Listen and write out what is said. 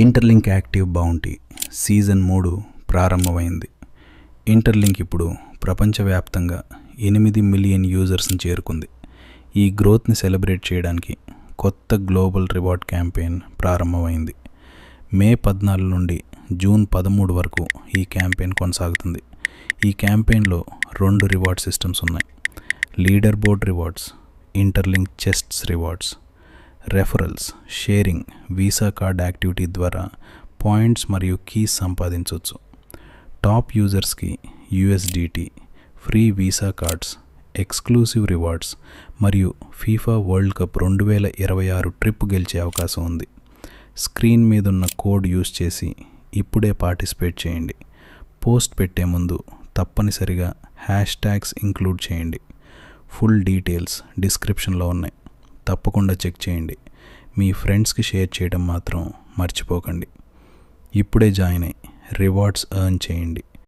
Interlink active bounty season 3 ప్రారంభమైంది. Interlink ఇప్పుడు ప్రపంచవ్యాప్తంగా 8 మిలియన్ యూజర్స్ని చేరుకుంది. ఈ గ్రోత్ని సెలబ్రేట్ చేయడానికి కొత్త గ్లోబల్ రివార్డ్ క్యాంపెయిన్ ప్రారంభమైంది. మే 14 నుండి జూన్ 13 వరకు ఈ క్యాంపెయిన్ కొనసాగుతుంది. ఈ క్యాంపెయిన్లో 2 రివార్డ్ సిస్టమ్స్ ఉన్నాయి: leader board rewards, interlink chests rewards. Referrals, sharing, Visa card activity ద్వారా పాయింట్స్ మరియు కీస్ సంపాదించవచ్చు. టాప్ యూజర్స్కి USDT, free Visa cards, exclusive rewards మరియు ఫీఫా వరల్డ్ కప్ 2026 ట్రిప్ గెలిచే అవకాశం ఉంది. స్క్రీన్ మీదున్న కోడ్ యూజ్ చేసి ఇప్పుడే పార్టిసిపేట్ చేయండి. పోస్ట్ పెట్టే ముందు తప్పనిసరిగా హ్యాష్ట్యాగ్స్ ఇంక్లూడ్ చేయండి. ఫుల్ డీటెయిల్స్ డిస్క్రిప్షన్లో ఉన్నాయి, తప్పకుండా చెక్ చేయండి. మీ ఫ్రెండ్స్కి షేర్ చేయడం మాత్రం మర్చిపోకండి. ఇప్పుడే జాయిన్ అయ్యి రివార్డ్స్ ఎర్న్ చేయండి.